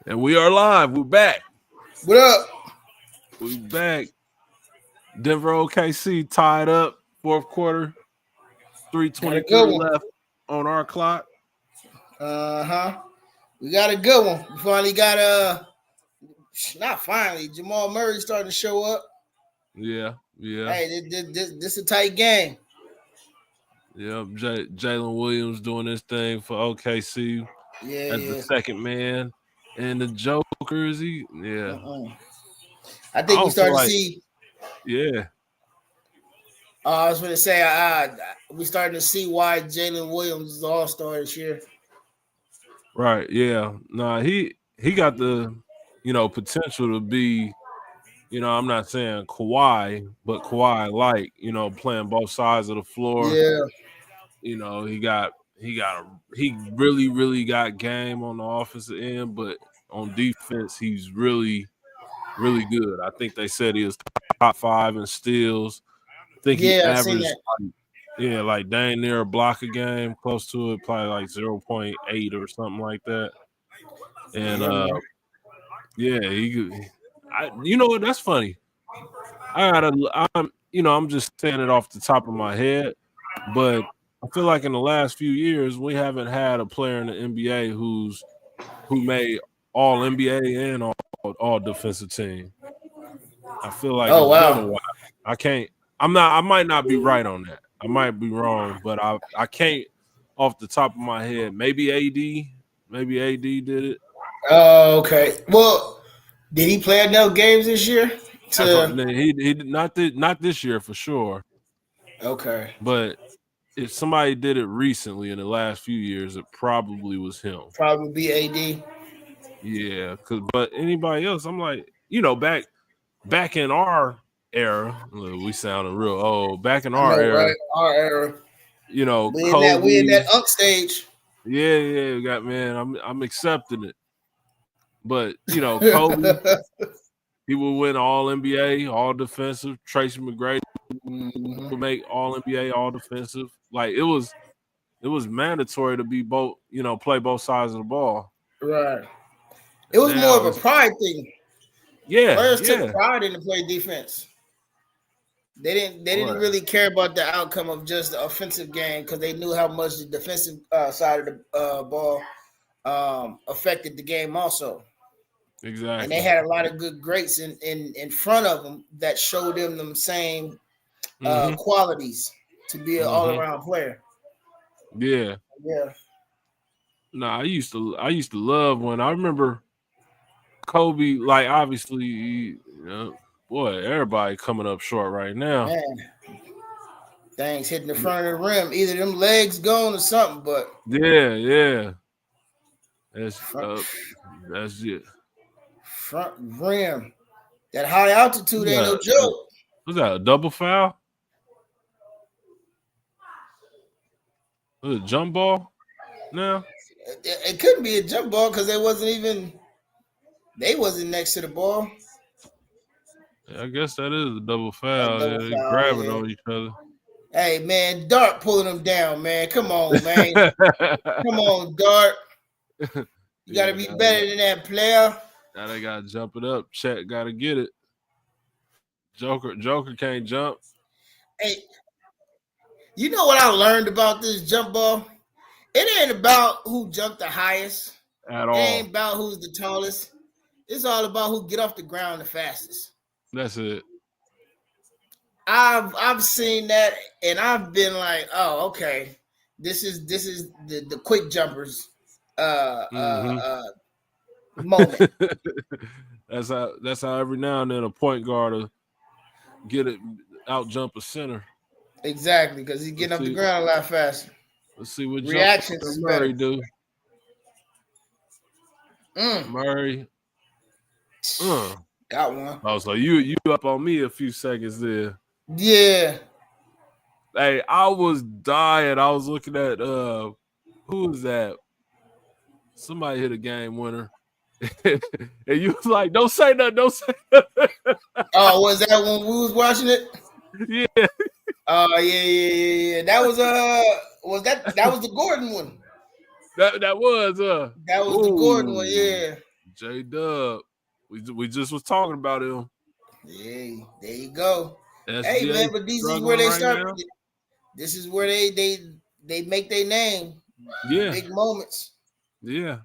And we are live. We're back. What up? We back. Denver OKC tied up fourth quarter. Got a 3:23 good one. left on our clock. We got a good one. We finally got not finally. Jamal Murray starting to show up. Yeah. Hey, this a tight game. Yeah. Jalen Williams doing this thing for OKC as the second man. And the Joker is he? Yeah. I think we started to see. Yeah. I was going to say, we starting to see why Jalen Williams is all-star this year. Right. Yeah. Nah, he got the potential to be. I'm not saying Kawhi, but Kawhi like, playing both sides of the floor. Yeah. He really, really got game on the offensive end, but on defense, he's really, really good. I think they said he was top 5 in steals. I think he averaged like dang near a block a game, close to it, probably like 0.8 or something like that. And you know what? That's funny. I'm just saying it off the top of my head, but I feel like in the last few years we haven't had a player in the NBA who made all NBA and all defensive team. I feel like it's been a while. I might not be right on that. I might be wrong, but I can't off the top of my head. Maybe AD did it. Oh, okay. Well, did he play enough games this year? He not this year for sure. Okay. But if somebody did it recently in the last few years, it probably was him. Probably be AD. Yeah, but anybody else, I'm like, back in our era, we sounding real old. Back in our era, right? Our era. Kobe, we in that unk stage. Yeah, I'm accepting it. But Kobe, he will win all NBA, all defensive. Tracy McGrady would make all NBA, all defensive. Like it was mandatory to be both, play both sides of the ball. Right. It was more of a pride thing. Yeah. Players took pride in to play defense. They didn't really care about the outcome of just the offensive game because they knew how much the defensive side of the ball affected the game also. Exactly. And they had a lot of good greats in front of them that showed them same qualities to be an all-around player. Yeah. Yeah. I used to love when I remember Kobe, like obviously, boy, everybody coming up short right now. Man. Things hitting the front of the rim. Either them legs gone or something, but yeah. That's it. Front rim. That high altitude ain't no joke. Was that a double foul? Was it a jump ball? No. It couldn't be a jump ball because they wasn't next to the ball. Yeah, I guess that is a double foul. They grabbing on each other. Hey man, Dart pulling them down, man. Come on, man. Come on, Dart. You gotta be better than that, player. Now they gotta jump it up. Chet gotta get it. Joker can't jump. Hey, you know what I learned about this jump ball? It ain't about who jumped the highest. At all. It ain't about who's the tallest. It's all about who get off the ground the fastest. That's it. I've seen that and I've been like, oh, okay. This is the quick jumpers moment. That's how every now and then a point guard will get it out jump a center. Exactly, because he's getting off the ground a lot faster. Let's see what reactions Murray do. Murray. Got one. Oh, so you up on me a few seconds there. Yeah. Hey, I was dying. I was looking at who was that? Somebody hit a game winner. And you was like, don't say nothing, don't say nothing. Oh, was that when we was watching it? Yeah. Oh, yeah. That was that was the Gordon one. That was the Gordon one, yeah. J-Dub. We just was talking about him. Yeah, there you go. SGA Hey man, but these is where they start. Now. This is where they make their name. Yeah, big moments. Yeah,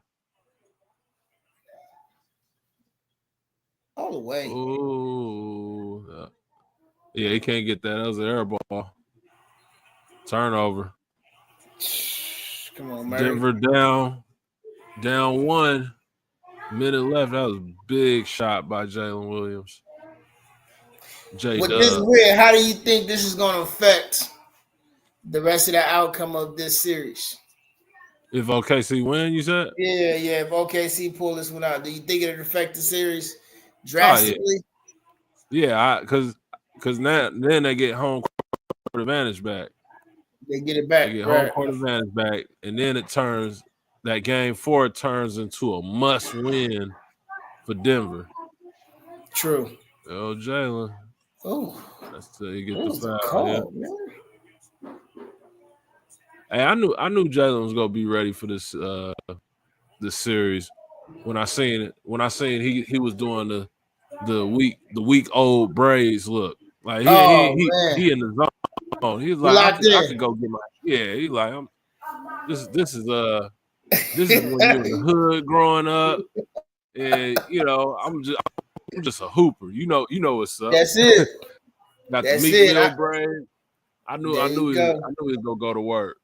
all the way. Oh, yeah, he can't get that. That was an air ball. Turnover. Come on, Murray. Denver down 1 minute left. That was a big shot by Jalen Williams. With this win, how do you think this is going to affect the rest of the outcome of this series? If OKC win, you said? Yeah. If OKC pull this one out, do you think it'll affect the series drastically? Yeah, because then they get home court advantage back. They get it back. They get home court advantage back, and then that game 4 turns into a must win for Denver. True. Oh, Jalen. Oh, that's till you get the foul. Hey, I knew Jalen was gonna be ready for this series. When I seen he was doing the week old braids look. Like he in the zone. He's like I could go get my He's like this is when you're in the hood growing up, and I'm just a hooper. You know what's up. That's it. Got the Meek Mill braid. I knew he was gonna go to work.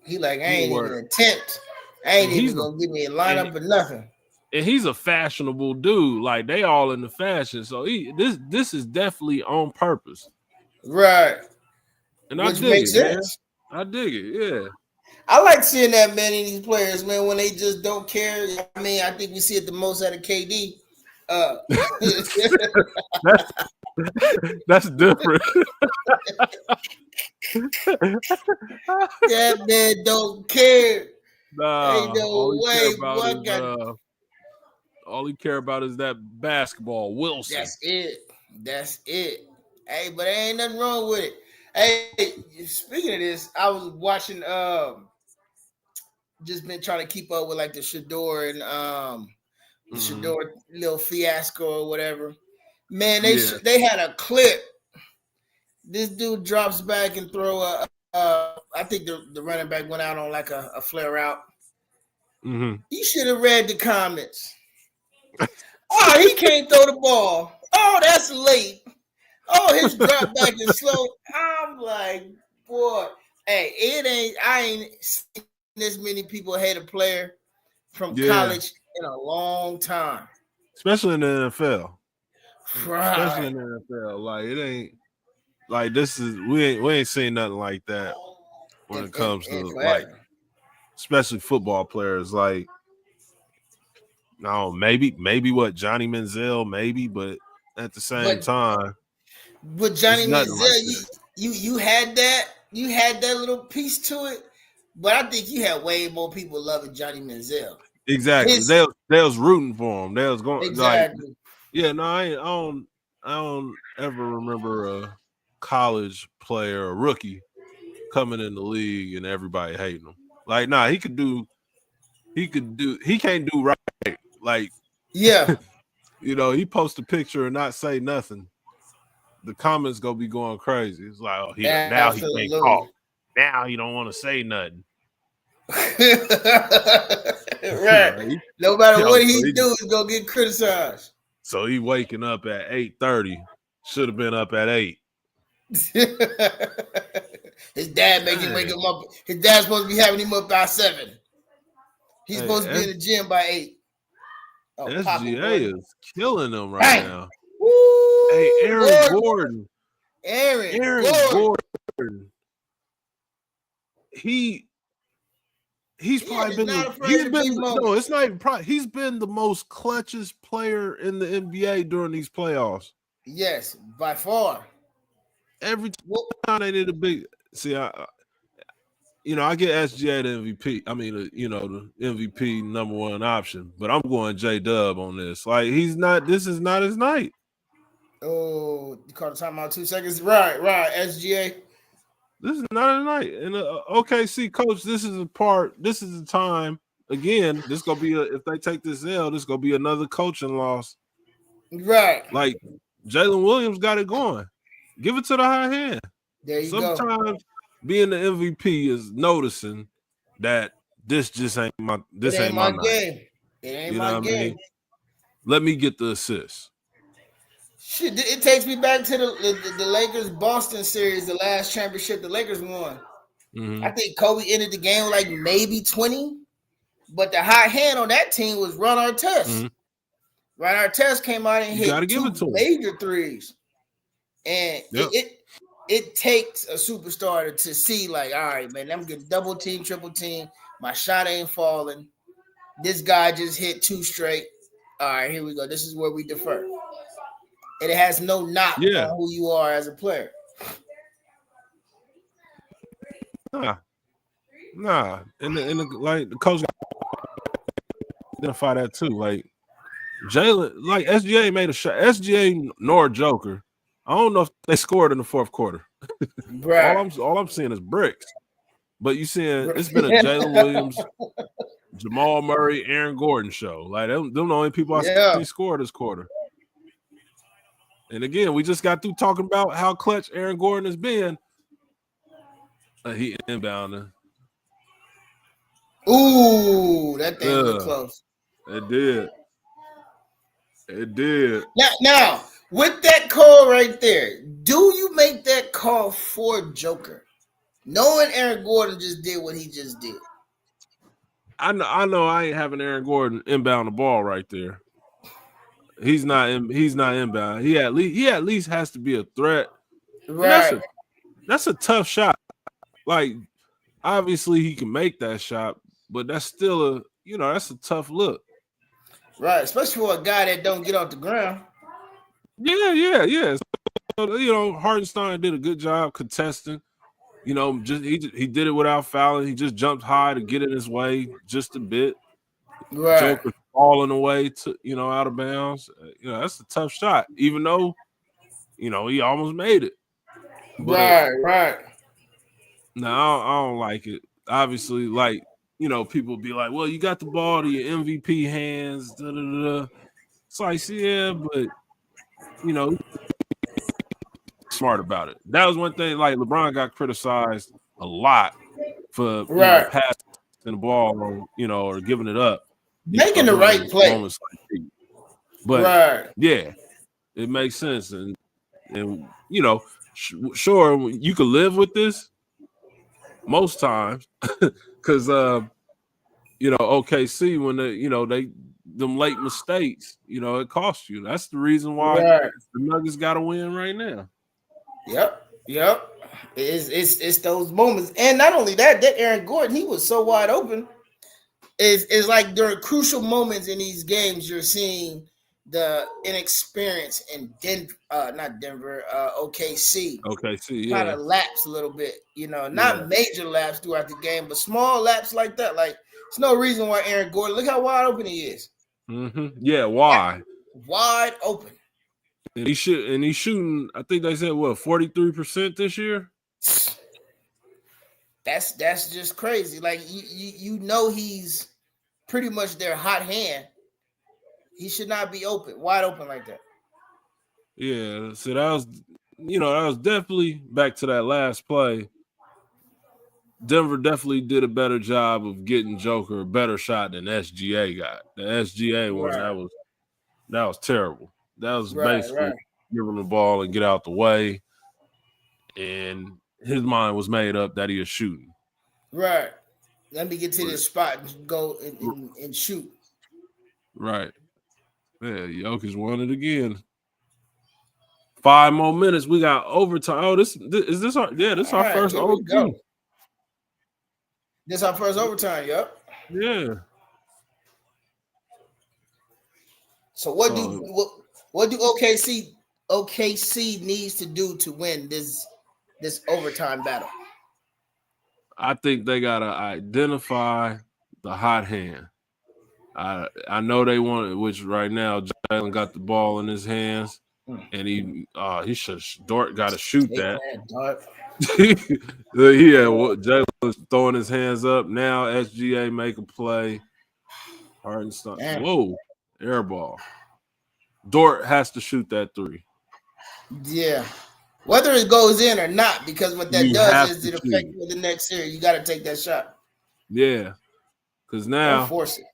He like I ain't even attempt. I ain't even gonna give me a lineup or nothing. And he's a fashionable dude. Like they all in the fashion. So this is definitely on purpose. Right. And Which I dig it, sense. Man. I dig it, yeah. I like seeing that, man, in these players, man, when they just don't care. I mean, I think we see it the most out of KD. That's different. That man don't care. Nah, ain't no way. All he care about is that basketball. Wilson. That's it. Hey, but there ain't nothing wrong with it. Hey, speaking of this, I was watching. Just been trying to keep up with like the Shador and Shador little fiasco or whatever. Man, they had a clip. This dude drops back and throw I think the running back went out on like a flare out. Mm-hmm. You should have read the comments. Oh, he can't throw the ball. Oh, that's late. Oh, his drop back is slow. I'm like, boy, hey, I ain't seen this many people hate a player from college in a long time. Especially in the NFL. Right. Especially in the NFL. Like it ain't like this is we ain't seen nothing like that when it comes to like especially football players. Like no, maybe what Johnny Manziel, maybe, but at the same time. But Johnny Manziel, like you had that little piece to it, but I think you had way more people loving Johnny Manziel. Exactly. They was rooting for him. They was going exactly. Like, no, I don't ever remember a college player, a rookie, coming in the league and everybody hating him. Like, nah, he can't do right. Like, yeah. He post a picture and not say nothing. The comments gonna be going crazy. It's like, oh, now he can't talk. Now he don't want to say nothing. Right. No matter what he do, he's gonna get criticized. So he waking up at 8:30. Should have been up at 8. His dad wake him up. His dad's supposed to be having him up by 7. He's supposed to be in the gym by 8. Oh, SGA is killing them right now. Woo, hey, Aaron Gordon. Aaron Gordon. He's probably been it's not even probably he's been the most clutchest player in the NBA during these playoffs. Yes, by far. Every time they did a big I get SGA the MVP. I mean, the MVP number 1 option, but I'm going J-Dub on this. Like this is not his night. Oh, you caught the timeout 2 seconds. Right. SGA. This is not his night. And OKC coach, this is the time again, this gonna be if they take this L, this gonna be another coaching loss. Right. Like Jalen Williams got it going. Give it to the high hand. There you go. Sometimes being the MVP is noticing that this just ain't my It this ain't ain't my my game. night. It ain't You my know what I game. mean? Let me get the assist. Shit, it takes me back to the Lakers Boston series, the last championship the Lakers won. Mhm. I think Kobe ended the game with like maybe 20, but the hot hand on that team was Ron Artest. Mhm. Ron Artest came out and You gotta hit give it to two him. major threes, and Yep. it takes a superstar to see like, all right, man, I'm getting double team, triple team. My shot ain't falling. This guy just hit 2 straight. All right, here we go. This is where we defer. And it has no knock Yeah. on who you are as a player. Nah. And the like the coach identify that too. Like Jalen, like SGA made a shot. SGA nor Joker. I don't know if they scored in the fourth quarter. Right. All I'm seeing is bricks. But you seeing it's been a Jalen Williams, Jamal Murray, Aaron Gordon show. Like them the only people I see score this quarter. And again, we just got through talking about how clutch Aaron Gordon has been. He inbounding. Ooh, that thing was close. It did. It did. Now, with that call right there, do you make that call for Joker? Knowing Aaron Gordon just did what he just did. I know I ain't having Aaron Gordon inbound the ball right there. He's not inbound. He at least has to be a threat. Right. That's a tough shot. Like obviously he can make that shot, but that's still that's a tough look. Right, especially for a guy that don't get off the ground. Yeah. So, Hartenstein did a good job contesting. Just he did it without fouling. He just jumped high to get in his way just a bit. Right. Joker falling away to out of bounds. That's a tough shot, even though he almost made it. But, right. No, I don't like it. Obviously, like people be like, "Well, you got the ball to your MVP hands." Da, da, da. It's like, yeah, but smart about it. That was one thing. Like LeBron got criticized a lot for passing the ball, or giving it up, making the right play. Like but yeah, it makes sense, and sure you could live with this most times because OKC when they them late mistakes, it costs you. That's the reason why the Nuggets got to win right now. Yep. It's those moments, and not only that Aaron Gordon, he was so wide open. Is like during crucial moments in these games, you're seeing the inexperience in OKC. OKC, kind of lapse a little bit, not major lapse throughout the game, but small lapse like that. Like, there's no reason why Aaron Gordon, look how wide open he is. Mm-hmm. Yeah, why? Wide open. And he's shooting, I think they said 43% this year. That's just crazy. Like he's pretty much their hot hand. He should not be wide open like that. Yeah, so that was definitely back to that last play. Denver definitely did a better job of getting Joker a better shot than SGA got. The SGA one, that was terrible. That was basically give him the ball and get out the way. And his mind was made up that he was shooting. Right. Let me get to this spot and go and shoot. Right. Yeah, Jokic won it again. 5 more minutes. We got overtime. Oh, this is our first overtime. This our first overtime. Yep. Yeah. So what do OKC needs to do to win this overtime battle? I think they gotta identify the hot hand. I know they want it, which right now Jalen got the ball in his hands, and Dort got to shoot that. Jalen's throwing his hands up now. SGA make a play. Hartenstein. Damn. Whoa, air ball. Dort has to shoot that three. Yeah. Whether it goes in or not, because what that You does have is to it affects shoot. with the next series. You got to take that shot. Yeah, because Don't now, force it.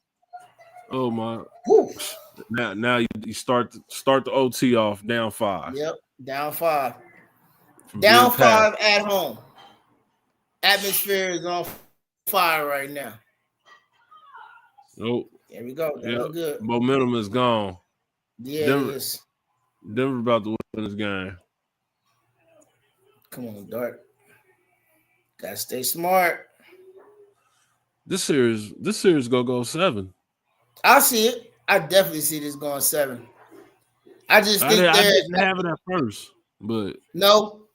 oh my, Woo. now you start the OT off down 5. Yep. Down 5. From Down being passed. 5 at home. Atmosphere is on fire right now. Nope. There we go. That was good. Momentum is gone. Yeah, Denver, it is. Denver about to win this game. Come on, Dart. Gotta stay smart. This series gonna go 7. I see it. I definitely see this going 7. I just think I didn't have it at first, but no.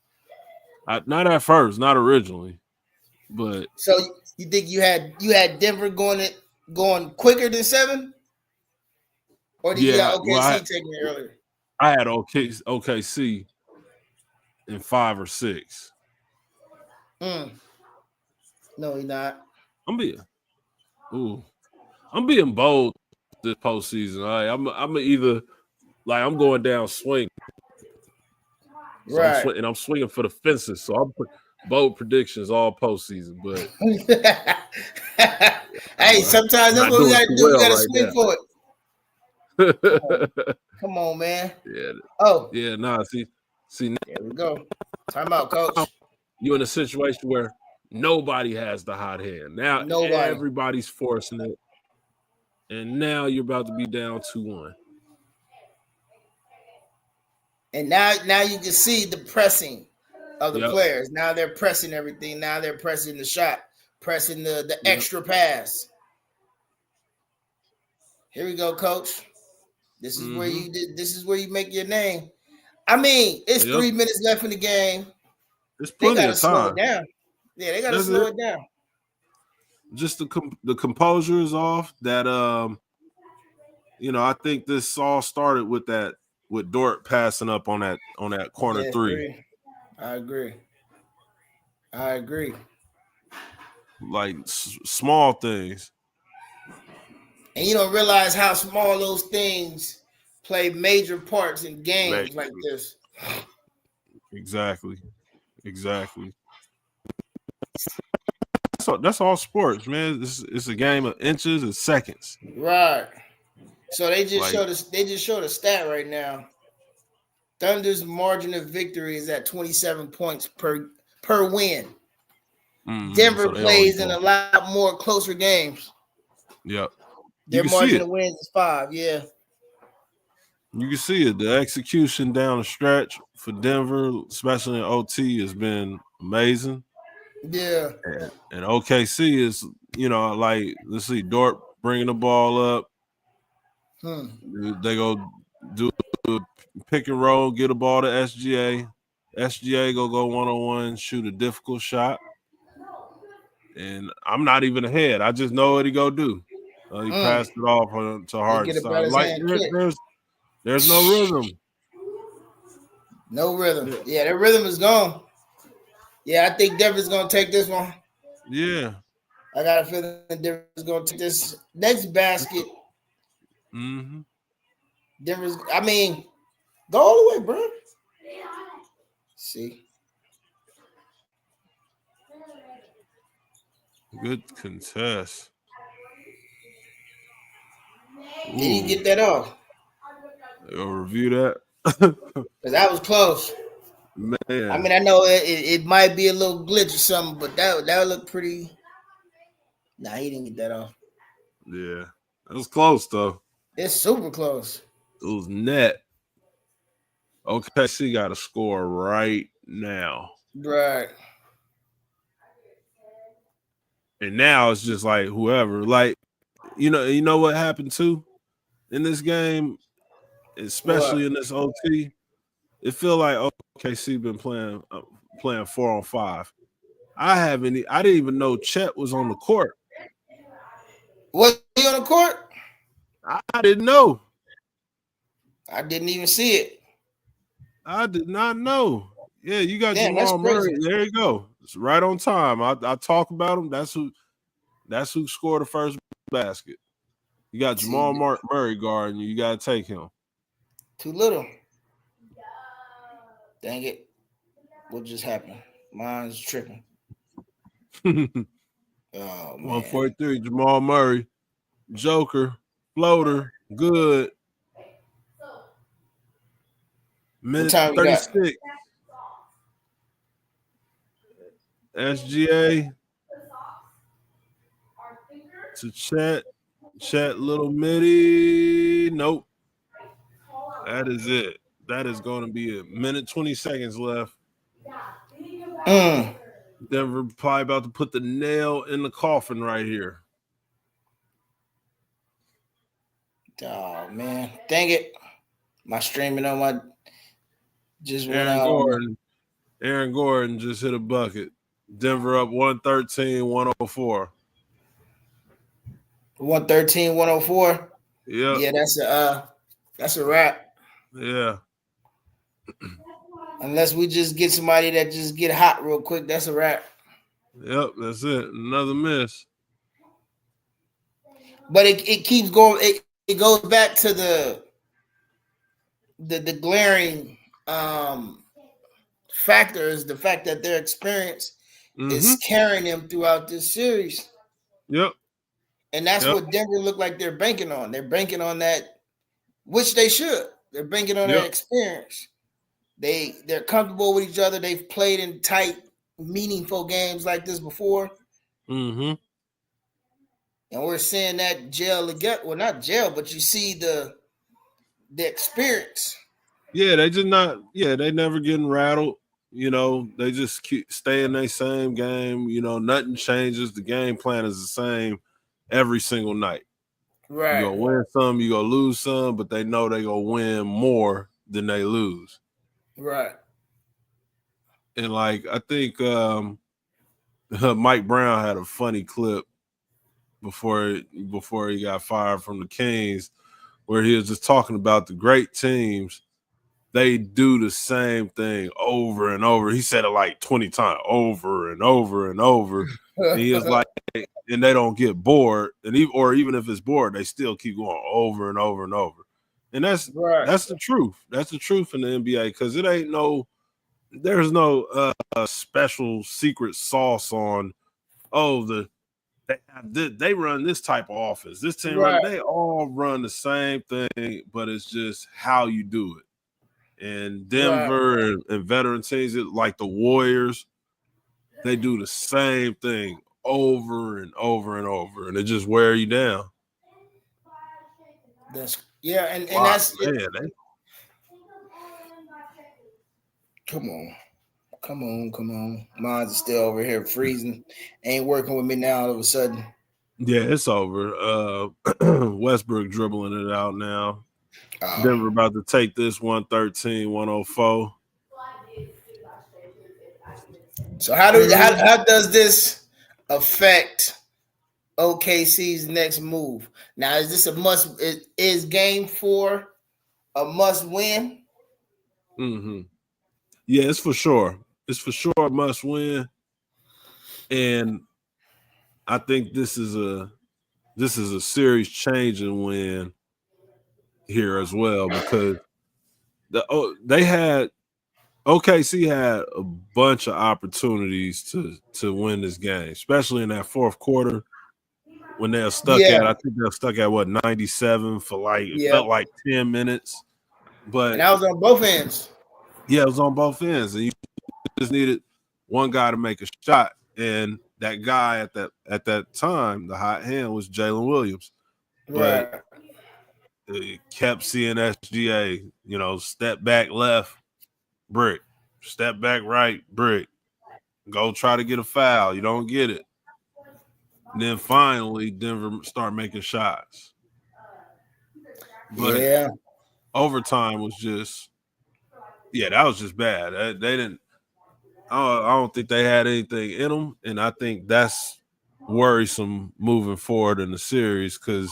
not at first, not originally, but So you think you had Denver going quicker than 7, or did you have OKC taking it earlier? I had OKC in 5 or 6. No, you're not. I'm being bold this postseason. I'm either like I'm going down swing, so Right. I'm swinging for the fences. So I'm bold predictions all postseason. But hey, sometimes that's what we gotta do. We gotta swing for it. Come on, man. Yeah. Oh. Yeah. Nah. See. There we go. Time out, coach. You're in a situation where nobody has the hot hand. Now everybody's forcing it. And now you're about to be down 2-1. And now you can see the pressing of the players. Now they're pressing everything. Now they're pressing the shot, pressing the extra pass. Here we go, coach. This is where you did. This is where you make your name. I mean, it's 3 minutes left in the game. There's plenty of time. Slow it down. Yeah, they gotta slow it down. Just the composure is off. That I think this all started with Dort passing up on that corner 3. I agree. Like small things. And you don't realize how small those things play major parts in games like this. Exactly. That's all sports, man. It's a game of inches and seconds. Right. So they just showed a stat right now. Thunder's margin of victory is at 27 points per win. Denver plays in a lot more closer games. Yep. Their margin of wins is 5. Yeah. You can see it. The execution down the stretch for Denver, especially in OT, has been amazing. Yeah. And OKC is, let's see, Dort bringing the ball up. They go do a pick and roll, get a ball to SGA. SGA go 1-on-1, shoot a difficult shot. And I'm not even ahead. I just know what he go do. He passed it off to Hartenstein. Like there's no rhythm. No rhythm. Yeah, their rhythm is gone. Yeah, I think Denver's gonna take this one. Yeah. I got a feeling Denver's gonna take this next basket. Denver's, go all the way, bro. See. Good contest. Did he get that off? You'll review that. Because that was close. Man. I know it might be a little glitch or something, but that looked pretty. Nah, he didn't get that off. Yeah. It was close, though. It's super close. It was net. OKC got to score right now. Right. And now it's just like whoever. Like, you know what happened too in this game, especially in this OT? It feel like OKC been playing 4-on-5. I didn't even know Chet was on the court. Was he on the court? I didn't know. I didn't even see it. I did not know. Yeah, you got Jamal Murray. There you go. It's right on time. I talk about him. That's who scored the first basket. You got Jamal Murray guarding you. You got to take him. Too little. Dang it. What just happened? Mine's tripping. Oh, man. 143, Jamal Murray. Joker. Floater. Good. Minute 36. SGA to Chet. Chet, little midi. Nope. That is it. That is going to be it. Minute 20 seconds left. Denver probably about to put the nail in the coffin right here. Oh, man. Dang it. My streaming on my just went Aaron out. Gordon. Aaron Gordon just hit a bucket. Denver up 113-104. 113-104. Yeah. Yeah, that's a wrap. Yeah. Unless we just get somebody that just get hot real quick, that's a wrap. Yep, that's it. Another miss. But it keeps going. It goes back to the glaring factor is the fact that their experience is carrying them throughout this series. Yep. And that's what Denver look like they're banking on. They're banking on that, which they should. They're banking on their experience. They're comfortable with each other. They've played in tight, meaningful games like this before. Mm-hmm. And we're seeing that gel again. Well, not gel, but you see the experience. Yeah, they never getting rattled. You know, they just stay in their same game. You know, nothing changes. The game plan is the same every single night. Right. You're going to win some, you're going to lose some, but they know they're going to win more than they lose. Right. And, like, I think Mike Brown had a funny clip before he got fired from the Kings where he was just talking about the great teams. They do the same thing over and over. He said it like 20 times, over and over and over. And he was like, and they don't get bored. And even if it's bored, they still keep going over and over and over. And that's the truth. That's the truth in the NBA because there's no special secret sauce on, they run this type of offense. This team, they all run the same thing, but it's just how you do it. And Denver and veteran teams like the Warriors, they do the same thing over and over and over, and it just wear you down. That's Come on. Mine's still over here freezing. Ain't working with me now all of a sudden. Yeah, it's over. Westbrook dribbling it out now. Denver about to take this 113-104. So how does this affect OKC's next move? Now, is this a must? Is Game 4 a must win? Mm-hmm. Yeah, it's for sure. It's for sure a must win, and I think this is a series changing win here as well because OKC had a bunch of opportunities to win this game, especially in that fourth quarter when they're stuck I think they're stuck at 97 for it felt like 10 minutes. But and that was on both ends. Yeah, it was on both ends. And you just needed one guy to make a shot. And that guy at that time, the hot hand was Jalen Williams. But it kept seeing SGA, step back left, brick. Step back right, brick. Go try to get a foul. You don't get it. And then finally, Denver start making shots. But overtime was just, that was just bad. They didn't. I don't think they had anything in them, and I think that's worrisome moving forward in the series because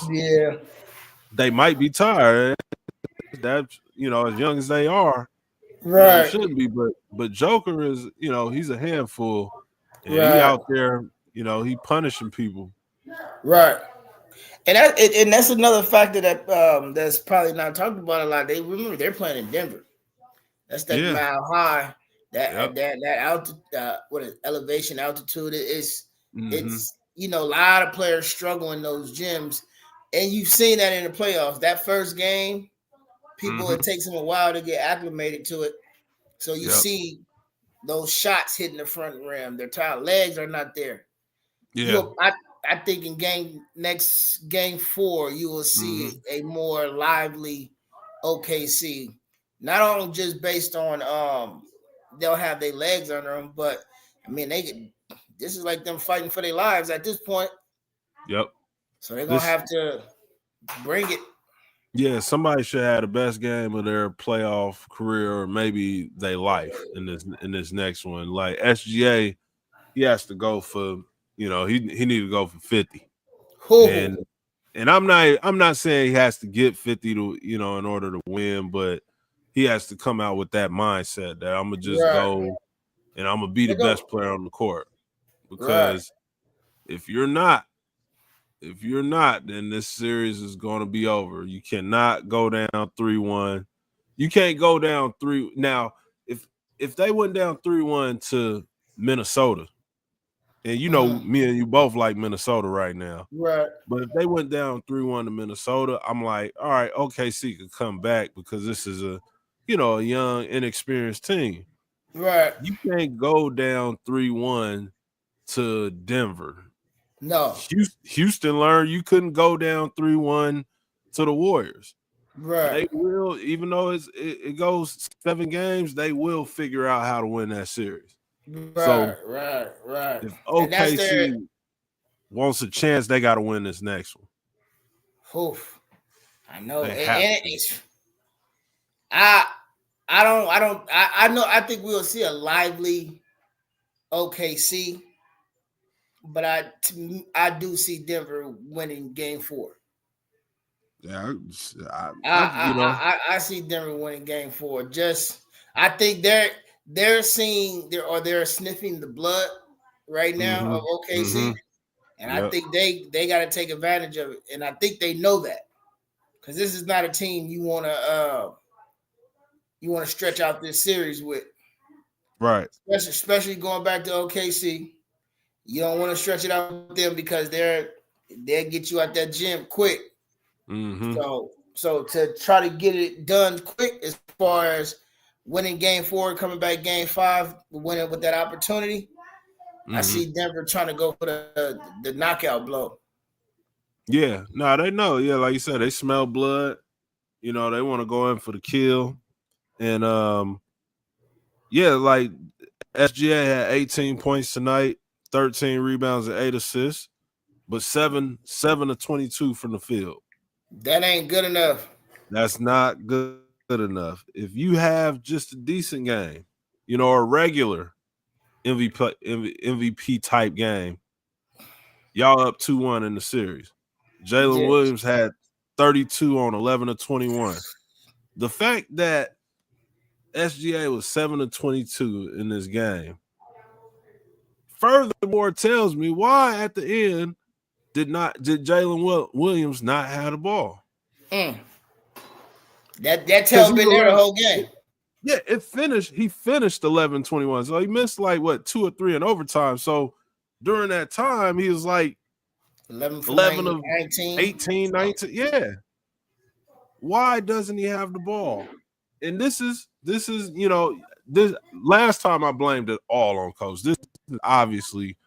they might be tired. That as young as they are, they shouldn't be. But Joker is, he's a handful, and he out there, he punishing people. Right. And that's another factor that that's probably not talked about a lot. They remember they're playing in Denver. That's that mile high. That altitude, what is elevation altitude is. It's a lot of players struggle in those gyms, and you've seen that in the playoffs. That first game, people it takes them a while to get acclimated to it. So you see those shots hitting the front rim. Their tired legs are not there. Yeah. I think in game 4, you will see a more lively OKC. Not only just based on they'll have their legs under them, but I mean this is like them fighting for their lives at this point. Yep. So they're gonna have to bring it. Yeah, somebody should have the best game of their playoff career or maybe their life in this next one. Like SGA, he has to go for, he need to go for 50. And I'm not saying he has to get 50 to, in order to win, but he has to come out with that mindset that I'm gonna just go and I'm gonna be the best player on the court. Because if you're not, then this series is going to be over. You cannot go down 3-1. You can't go down 3. Now, if they went down 3-1 to Minnesota, and me and you both like Minnesota right now. Right. But if they went down 3-1 to Minnesota, I'm like, all right, OKC could come back because this is a young, inexperienced team. Right. You can't go down 3-1 to Denver. No. Houston learned you couldn't go down 3-1 to the Warriors. Right. They will, even though it goes 7 games, they will figure out how to win that series. Right. If OKC wants a chance, they got to win this next one. Oof. I know. I think we'll see a lively OKC, but I do see Denver winning game 4. Yeah, I see Denver winning game 4. Just I think they're sniffing the blood right now of OKC, and I think they got to take advantage of it, and I think they know that because this is not a team you want to stretch out this series with, right? Especially going back to OKC, you don't want to stretch it out with them because they'll get you out that gym quick. So to try to get it done quick as far as winning game 4, coming back game 5, winning with that opportunity, I see Denver trying to go for the knockout blow. Yeah, no, they know. Yeah, like you said, they smell blood. They want to go in for the kill. And like SGA had 18 points tonight, 13 rebounds and 8 assists, but 7 of 22 from the field. That ain't good enough. That's not good enough. If you have just a decent game, a regular MVP type game, y'all up 2-1 in the series. Jalen Williams had 32 on 11 of 21. The fact that SGA was 7 of 22 in this game furthermore tells me why at the end did Jalen Williams not have the ball. That tells me there the whole game. Yeah, he finished 11-21. So he missed 2 or 3 in overtime. So during that time, he was 11 of 18, 19. Yeah. Why doesn't he have the ball? And this is this last time I blamed it all on coach. This is obviously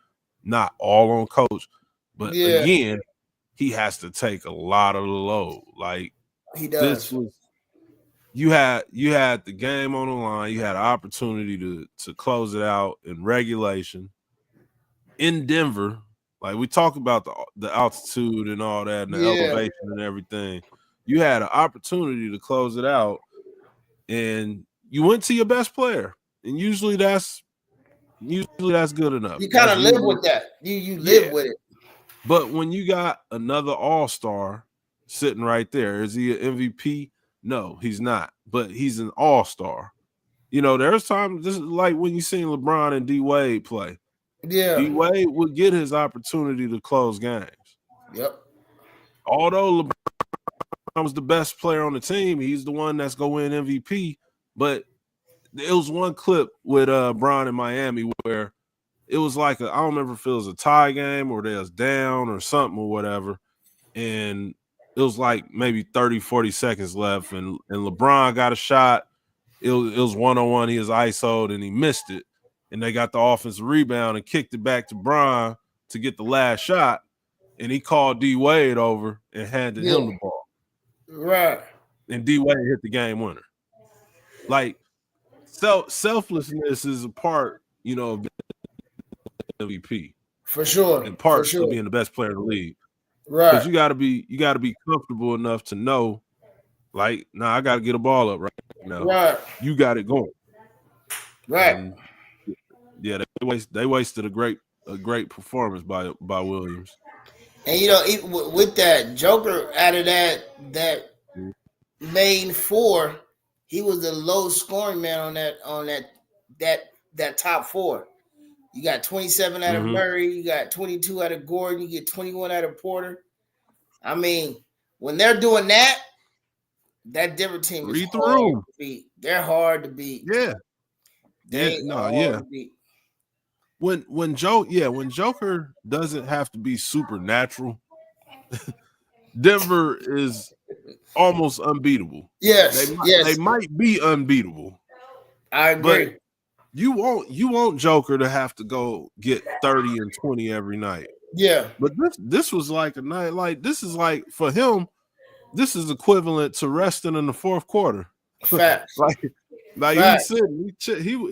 not all on coach, but again, he has to take a lot of the load. He does. You had the game on the line. You had an opportunity to close it out in regulation in Denver. We talk about the altitude and all that and the elevation and everything. You had an opportunity to close it out, and you went to your best player. And usually that's good enough. You kind of live with that. You live with it. But when you got another all-star sitting right there, is he an MVP? No, he's not. But he's an all-star. There's times, this is like when you seen LeBron and D-Wade play. Yeah. D-Wade would get his opportunity to close games. Yep. although LeBron was the best player on the team, he's the one that's going to win MVP. But it was one clip with Bron in Miami where it was like I don't remember if it was a tie game or they was down or something or whatever. And it was like maybe 30, 40 seconds left. And LeBron got a shot. It was one-on-one. He was ISO'd and he missed it. And they got the offensive rebound and kicked it back to Bron to get the last shot. And he called D Wade over and handed him the ball. Right. And D Wade hit the game winner. Like, selflessness is a part, of MVP. For sure. And part of being the best player in the league. Right. Because you gotta be comfortable enough to know, like, I gotta get a ball up right now. Right. You got it going. Right. And, yeah, they wasted a great performance by Williams. And with that, Joker out of that main four, he was the lowest scoring man on that top four. You got 27 out of Murray, you got 22 out of Gordon, you get 21 out of Porter. I mean, when they're doing that different team is hard to beat. They're hard to beat. Yeah. To beat. When Joker doesn't have to be supernatural, Denver is almost unbeatable. Yes, they might be unbeatable. I agree. But you want Joker to have to go get 30 and 20 every night. Yeah. But this was like a night, like this is like for him, this is equivalent to resting in the fourth quarter. Facts. Like he was sitting,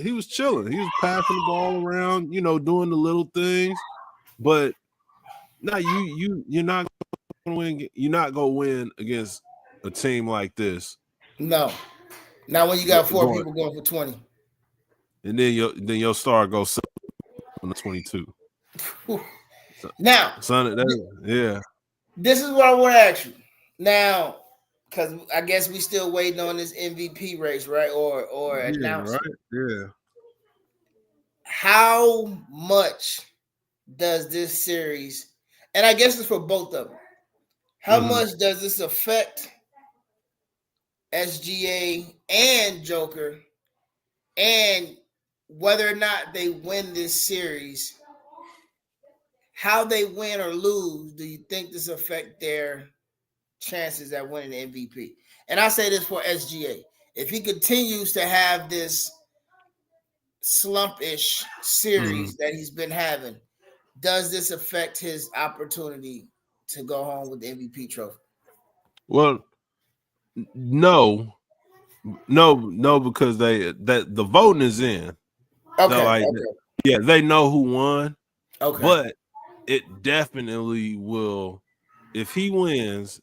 he was chilling. He was passing the ball around, doing the little things. But no, you're not gonna win. You're not gonna win against a team like this. No. Not when you got four people going for 20. And then your star goes on the 22. Now, this is what I want to ask you. Now, because I guess we still waiting on this MVP race, right? Or announcement. Right? Yeah. How much does this series, and I guess it's for both of them, how much does this affect SGA and Joker, and whether or not they win this series, how they win or lose, do you think this affect their chances at winning the MVP? And I say this for SGA. If he continues to have this slump-ish series that he's been having, does this affect his opportunity to go home with the MVP trophy? Well, no, because the voting is in. Okay. Yeah, they know who won. Okay. But it definitely will, if he wins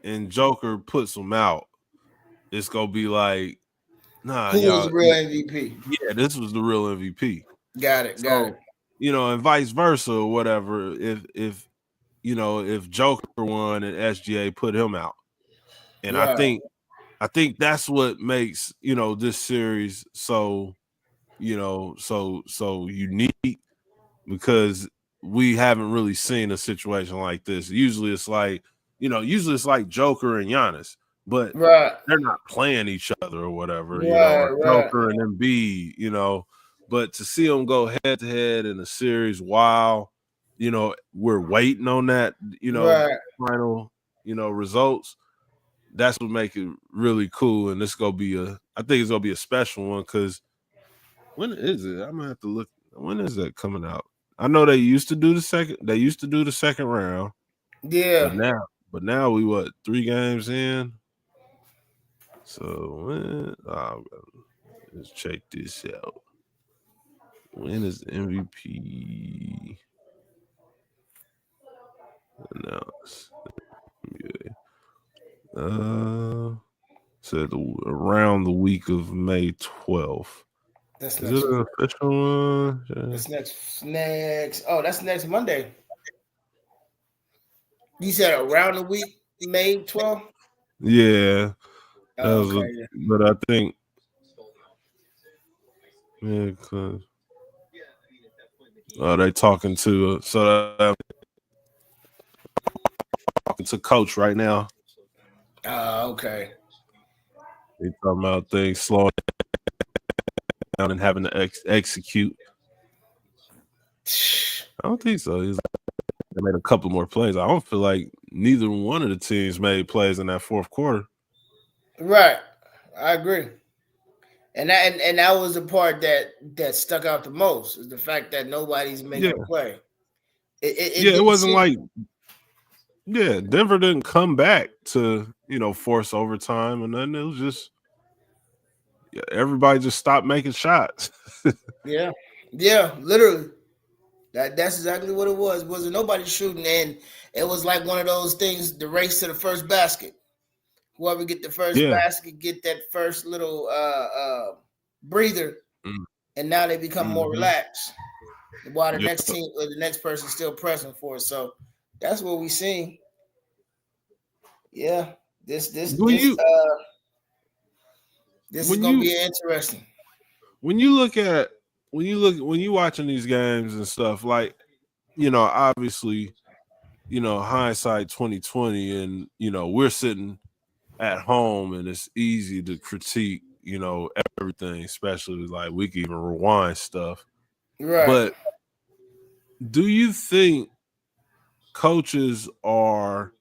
and Joker puts him out, it's gonna be like, who was the real MVP? Yeah, this was the real MVP. Got it. And vice versa or whatever. If Joker won and SGA put him out. And I think that's what makes, this series so unique, because we haven't really seen a situation like this. Usually it's like Joker and Giannis, but they're not playing each other or whatever, Joker and Embiid, but to see them go head to head in a series while, we're waiting on that, final, results, that's what make it really cool. And I think it's gonna be a special one, because when is it? I'm gonna have to look. When is that coming out? I know they used to do the second round. Yeah. But now we 3 games in. So let's check this out. When is the MVP announced? Said around the week of May 12th. Is it an official one? That's next. Oh, that's next Monday. You said around the week, May 12th? Yeah. But I think, because they talking to to coach right now. Okay. They talking about things slowing down and having to execute. I don't think so. They made a couple more plays. I don't feel like neither one of the teams made plays in that fourth quarter. Right. I agree. And that was the part that stuck out the most, is the fact that nobody's making a play. It wasn't like Denver didn't come back to, force overtime, and then it was just everybody just stopped making shots. Yeah, literally. That's exactly what it was. It wasn't nobody shooting, and it was like one of those things, the race to the first basket. Whoever get the first basket, get that first little breather, and now they become more relaxed. While the next team or the next person still pressing for it. So that's what we seen. Yeah, this is gonna be interesting. When you watching these games and stuff, like, obviously, hindsight 2020, and we're sitting at home and it's easy to critique, everything, especially like we can even rewind stuff. Right. But do you think coaches are,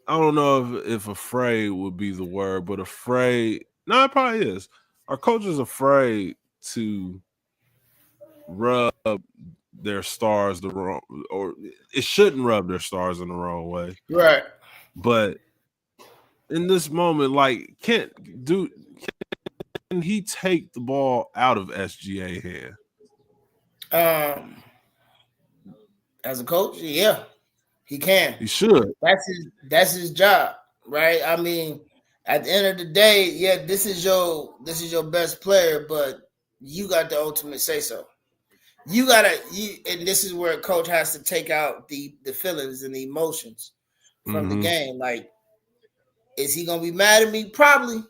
I don't know if afraid would be the word, but afraid, no, it probably is. Are coaches afraid to rub their stars the wrong, or it shouldn't rub their stars in the wrong way? Right. But in this moment, like, can he take the ball out of SGA hand? As a coach, yeah, he can. He should. That's his job, right? I mean, at the end of the day, yeah, this is your best player, but you got the ultimate say so. And this is where a coach has to take out the feelings and the emotions from the game. Like, is he gonna be mad at me? Probably,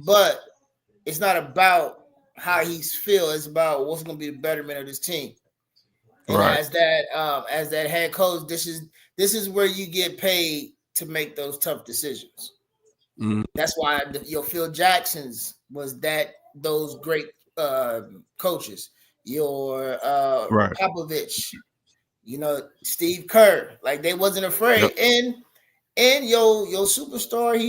but it's not about how he's feel. It's about what's gonna be the betterment of this team. And right. as that head coach, this is where you get paid to make those tough decisions. That's why your Phil Jacksons was those great coaches. Your Popovich, Steve Kerr, like, they wasn't afraid. Yep. And your superstar,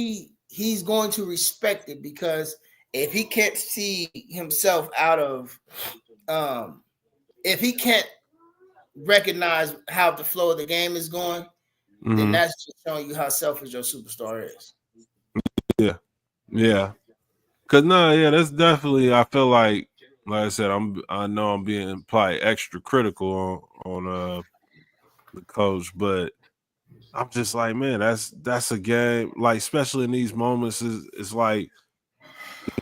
he's going to respect it, because if he can't see himself out of if he can't recognize how the flow of the game is going, then that's just showing you how selfish your superstar is. Yeah. Cause that's definitely, I feel like I said, I know I'm being probably extra critical on the coach, but I'm just like, man, that's a game, like, especially in these moments, it's like,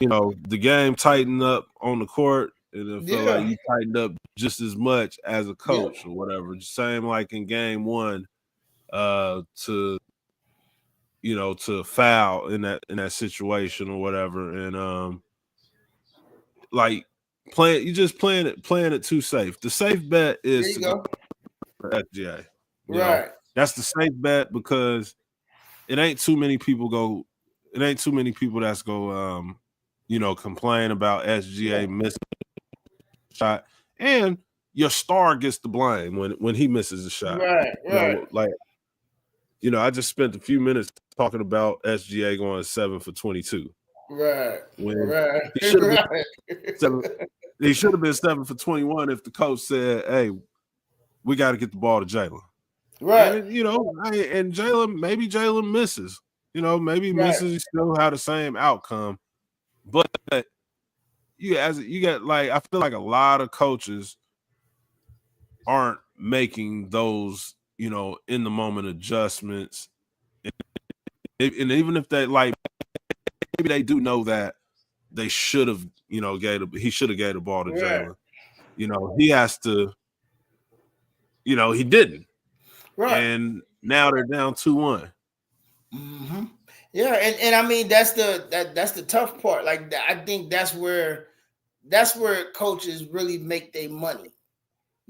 the game tightened up on the court, and I feel like you tightened up just as much as a coach or whatever. Same like in game one, to foul in that situation or whatever, and like playing it too safe. The safe bet is to go for SGA. Right. That's the safe bet, because it ain't too many people that's go complain about SGA missing a shot, and your star gets the blame when he misses a shot. Right. I just spent a few minutes talking about SGA going 7 for 22. Right. He should have been 7 for 21 if the coach said, "Hey, we got to get the ball to Jalen." Right. And and Jalen misses. Maybe misses, you still have the same outcome. But you got, like, I feel like a lot of coaches aren't making those, in the moment adjustments. And even if they, like, maybe they do know that they should have, he should have gave the ball to Jalen. He has to, he didn't. Right. And now they're down 2-1. Yeah, and I mean, that's the tough part. Like, I think that's where coaches really make their money.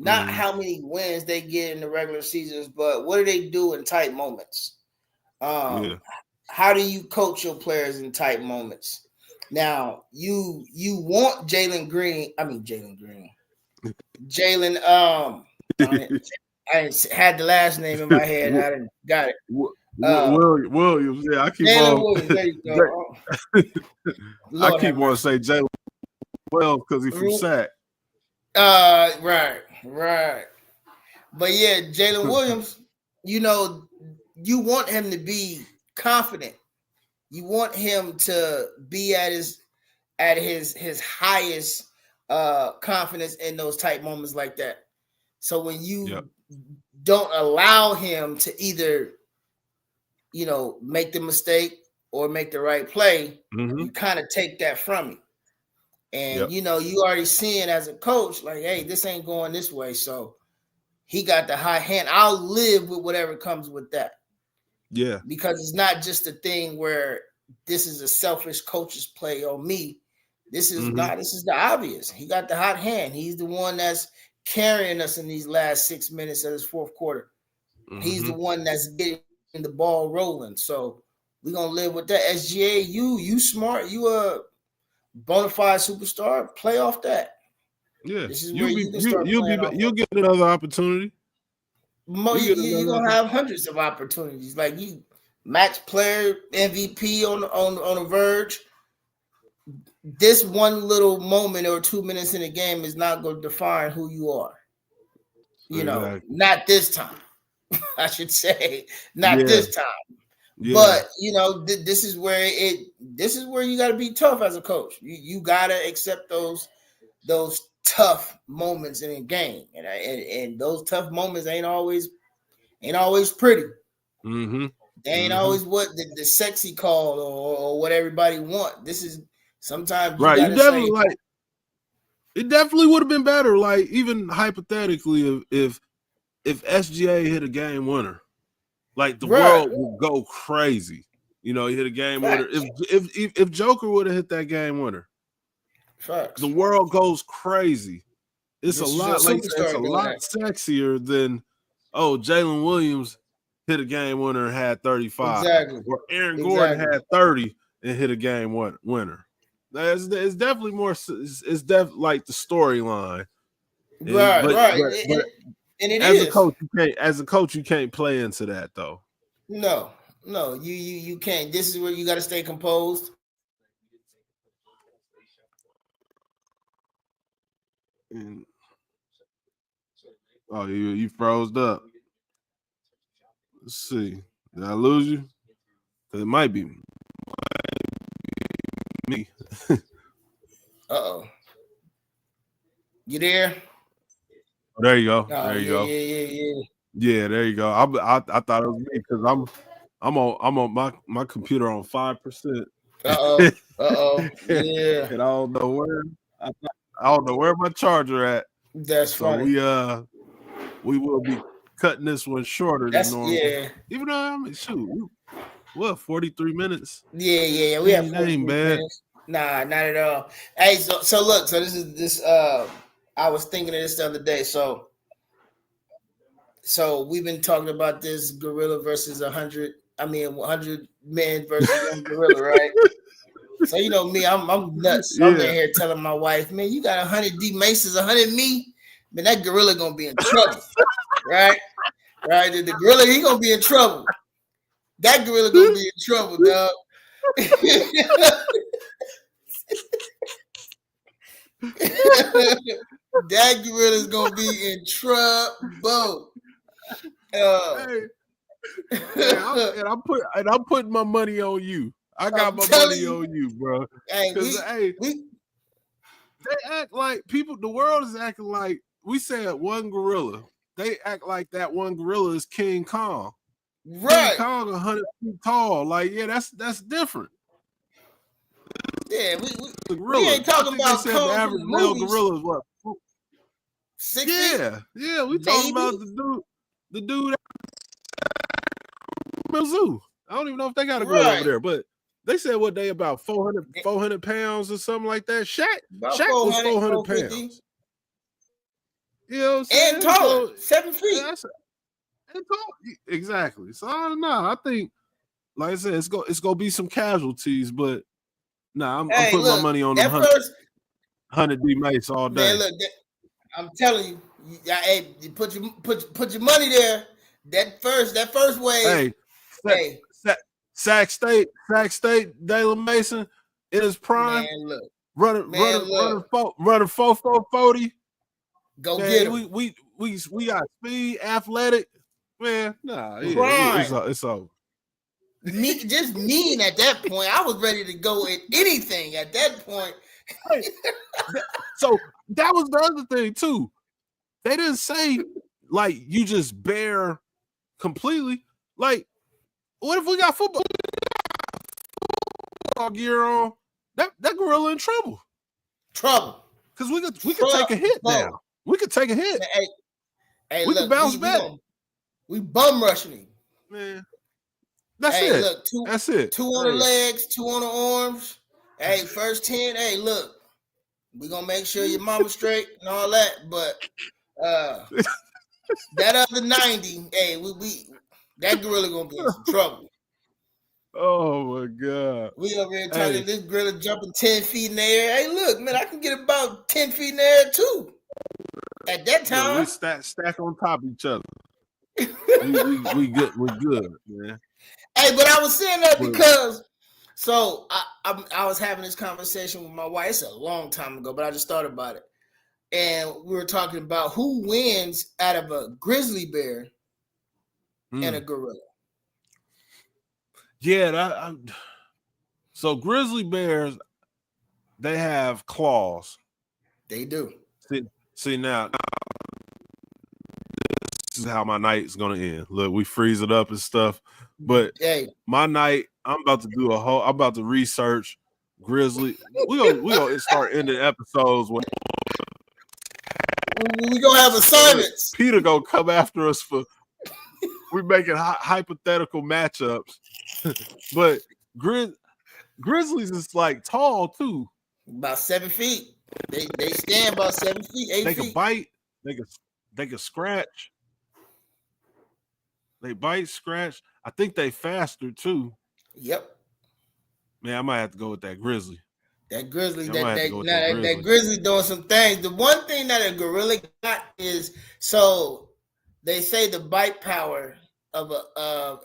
not how many wins they get in the regular seasons, but what do they do in tight moments? How do you coach your players in tight moments? Now, you want Jalen Green. I had the last name in my head. I didn't got it. Williams. Yeah, I keep Jalen Williams. There you go. I keep wanting to say Jalen Wells because he's from Sac. Right. But yeah, Jalen Williams, you want him to be confident. You want him to be at his highest confidence in those tight moments like that. So when you don't allow him to either, make the mistake or make the right play, you kind of take that from him. And you already seeing as a coach, like, hey, this ain't going this way. So he got the high hand. I'll live with whatever comes with that. Yeah. Because it's not just a thing where this is a selfish coach's play on me. This is this is the obvious. He got the hot hand. He's the one that's carrying us in these last 6 minutes of this fourth quarter. He's the one that's getting the ball rolling. So we're gonna live with that. SGA, you smart, you a bona fide superstar, play off that. Yeah. This is where you'll get another opportunity. You're gonna have hundreds of opportunities. Like you match player MVP on the verge. This one little moment or 2 minutes in the game is not going to define who you are. Not this time. I should say, not this time. Yeah. But this is where you got to be tough as a coach. You got to accept those tough moments in a game, and those tough moments ain't always pretty. They ain't always what the sexy call or what everybody want. This is sometimes you definitely it definitely would have been better. Like even hypothetically, if SGA hit a game winner, like the world would go crazy. He hit a game winner. If Joker would have hit that game winner, the world goes crazy. It's a lot sexier than Jalen Williams hit a game winner and had 35. Exactly. Or Aaron Gordon had 30 and hit a game winner. It's definitely more. It's definitely like the storyline. Right. And it as a coach, you can't play into that though. No, you can't. This is where you got to stay composed. And, you froze up. Let's see. Did I lose you? It might be me. You there? There you go. There you go. Yeah, there you go. I thought it was me because I'm on my computer on 5%. Yeah. And I don't know where my charger at. That's funny. So we will be cutting this one shorter than normal. Yeah. Even though 43 minutes. Yeah. We have 43 minutes. Nah, not at all. Hey, so look, this is I was thinking of this the other day. So we've been talking about this gorilla versus 100 men versus one gorilla, right? So me, I'm nuts. Yeah. I'm in here telling my wife, man, you got 100 D Maces, 100 me, man, that gorilla gonna be in trouble, right? Right? The gorilla, he gonna be in trouble. That gorilla gonna be in trouble, dog. That gorilla's gonna be in trouble. I'm putting my money on you. I got my money on you, bro. Because they act like the world is acting like we said one gorilla. They act like that one gorilla is King Kong. Right. King Kong 100 feet tall. Like, that's different. Yeah, we ain't talking about the average male gorilla is what? 60? Yeah, we talking about the dude at zoo. I don't even know if they got a gorilla over there, but they said what they about 400 pounds or something like that. Shaq was 400 pounds. You know what I'm saying? And taller, 7 feet. And tall. Exactly. So I don't know. I think, like I said, it's gonna be some casualties, but I'm putting my money on them 100 D Mace all day. Man, look, I'm telling you, hey, you put your money there. That first wave. Sac State, Dalen Mason in his prime. Man, look, running 4.40. Go man, get him. We got speed, athletic. Man, it's over. Just mean at that point. I was ready to go at anything at that point. So that was the other thing too. They didn't say like you just bear completely. Like, what if we got football gear on? That gorilla in trouble. Because we could take a hit now. We could take a hit. Hey, we could bounce back. We bum rushing him. Man. That's it. Look, that's it. 2 on the legs, 2 on the arms. Hey, first 10. Hey, look, we gonna make sure your mama's straight and all that. But that other 90, hey, we that gorilla gonna be in some trouble. Oh my God. We over here talking this gorilla jumping 10 feet in the air. Hey, look, man, I can get about 10 feet in the air too. At that time, we stack on top of each other. we good. We're good, man. Hey, but I was saying that because I was having this conversation with my wife. It's a long time ago, but I just thought about it. And we were talking about who wins out of a grizzly bear and a gorilla. Yeah, so grizzly bears, they have claws. They do. See now, this is how my night's gonna end. Look, we freeze it up and stuff, but my night, I'm about to research grizzly. We gonna start ending episodes with. We gonna have assignments. Peter gonna come after us for. We're making hypothetical matchups, but grizzlies is like tall too. About 7 feet. They stand about 7 feet, 8 feet. They can bite. They can scratch. They bite, scratch. I think they faster too. Yep. Man, I might have to go with that grizzly. That grizzly, that grizzly doing some things. The one thing that a gorilla got is so they say the bite power of a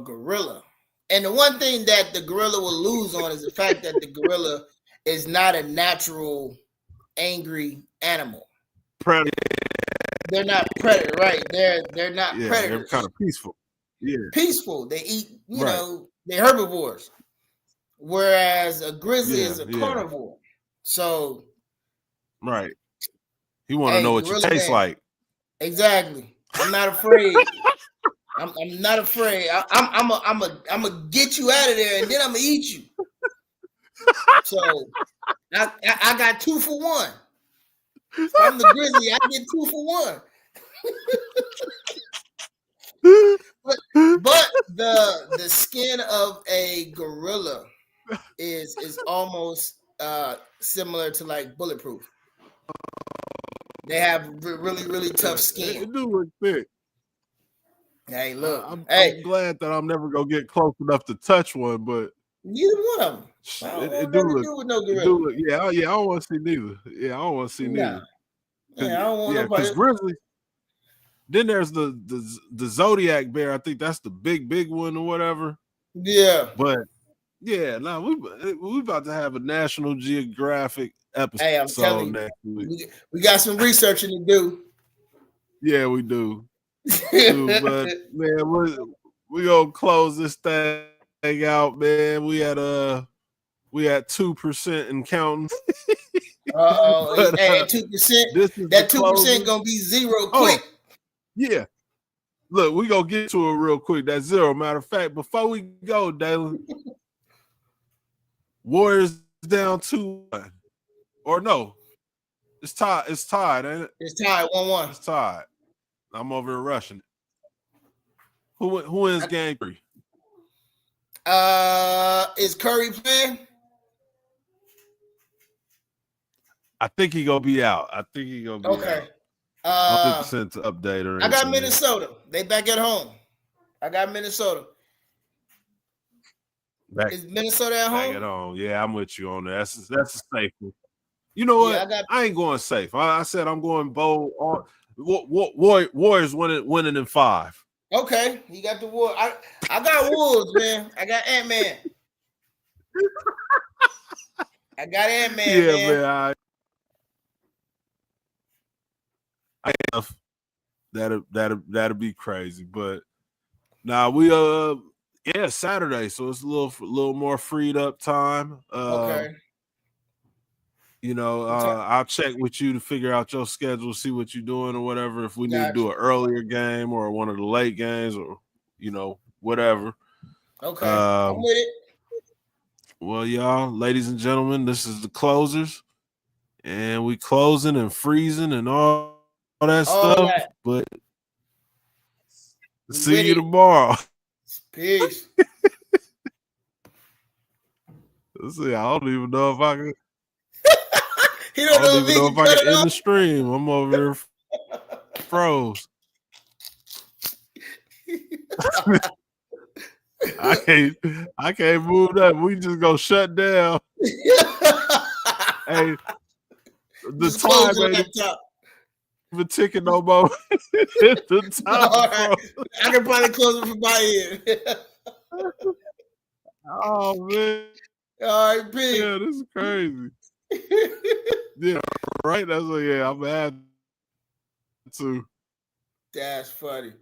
gorilla, and the one thing that the gorilla will lose on is the fact that the gorilla is not a natural angry animal. Predator. They're not predator, right? They're not predators. They're kind of peaceful. Yeah, peaceful. They eat, you know, they're herbivores. Whereas a grizzly is a carnivore. So, right. You want to know what you taste like. Exactly. I'm not afraid. I'm not afraid. I'm gonna get you out of there, and then I'm gonna eat you. So I got 2 for 1. If I'm the grizzly, I get 2 for 1. But the skin of a gorilla is almost similar to like bulletproof. They have really, really tough skin. It do look thick. Hey, look. I'm glad that I'm never gonna get close enough to touch one, but neither one of them. It do look. I don't want to see neither. Yeah, I don't want to see neither. Yeah, I don't want nobody. Because grizzly. Then there's the Zodiac bear. I think that's the big one or whatever. Yeah, but yeah, no, we about to have a National Geographic episode. Hey, I'm telling you, next week. We got some researching to do. Yeah, we do. But man, we gonna close this thing out, man. We had 2% and counting. Hey, 2%. That 2% gonna be 0 quick. Yeah. Look, we gonna get to it real quick. That's 0. Matter of fact, before we go, Dalen, Warriors down 2-1. Or no, it's tied. It's tied, ain't it? It's tied 1-1. It's tied. I'm over here rushing it. Who wins game 3? Is Curry playing? I think he gonna be out. I think he gonna be out. I don't think you sent an update or anything. I got Minnesota. They back at home. I got Minnesota. Is Minnesota at home? Back at home. Yeah, I'm with you on that. That's a safe one. You know what? I ain't going safe. I said I'm going bold. Warriors winning in 5. Okay, you got the Wolves. I got Wolves, man. I got Ant-Man. I got Ant-Man, man. I have that'll be crazy, but now we Saturday, so it's a little more freed up time. Okay. You know, I'll check with you to figure out your schedule, see what you're doing or whatever. If we need to do an earlier game or one of the late games or whatever. Okay, I'm with it. Well, y'all, ladies and gentlemen, this is the closers, and we closing and freezing and all that stuff. But see you tomorrow. Peace. Let's see. I don't even know if I can. I don't even know if I can end the stream. I'm over here froze. I can't move that. We just go shut down. Hey, the just time ain't even ticking no more. The time. Right. I can probably close it from my end. Oh man. All right, peace. Yeah, this is crazy. Yeah, right. That's what. Yeah, I'm mad too. That's funny.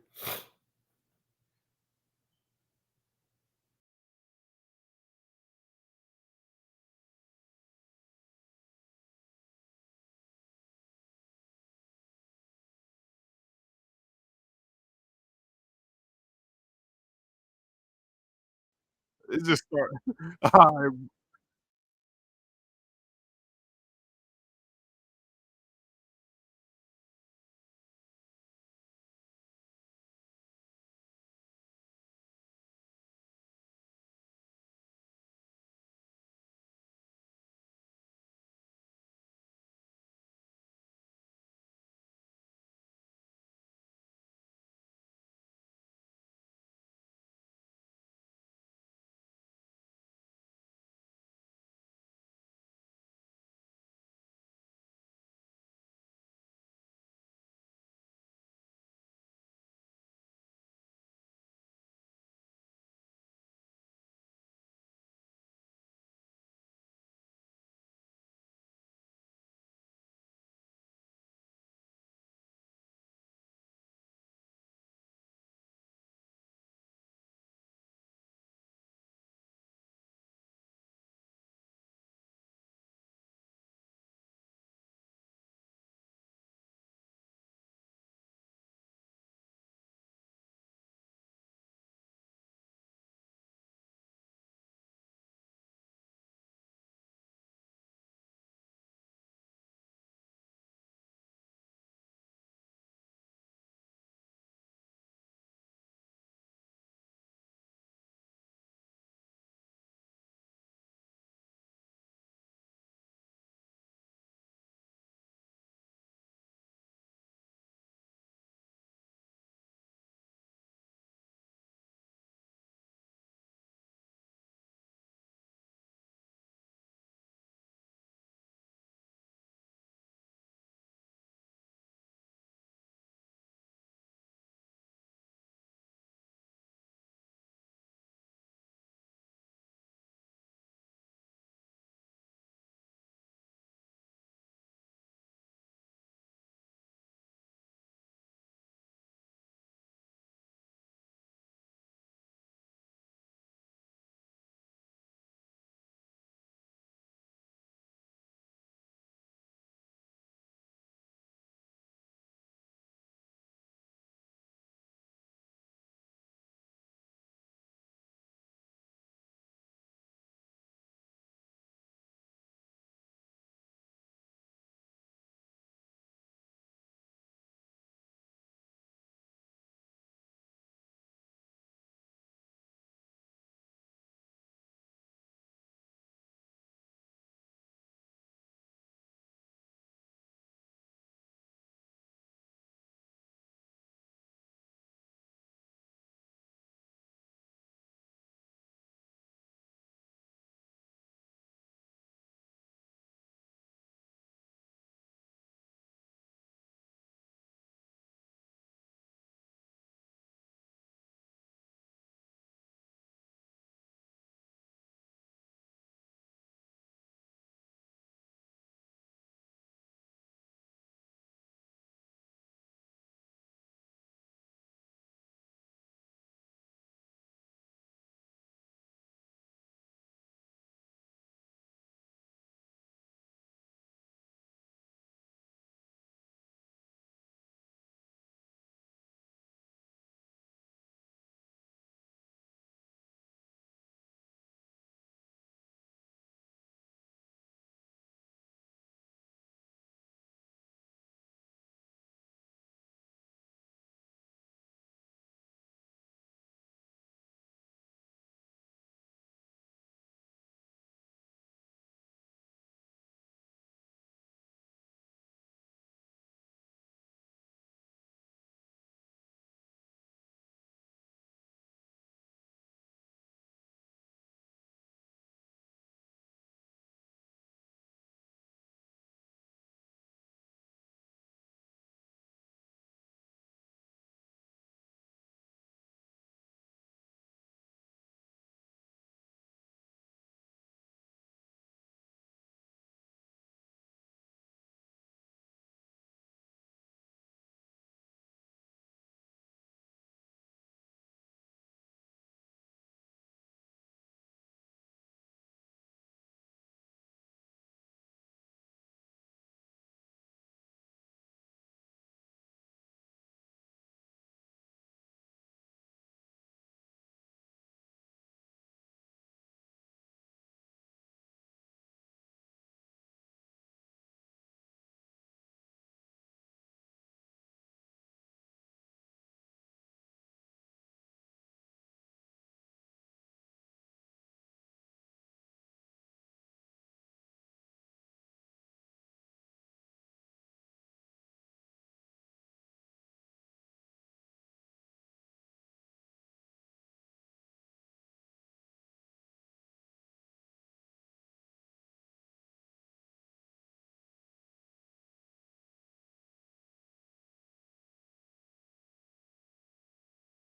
It just started. All right.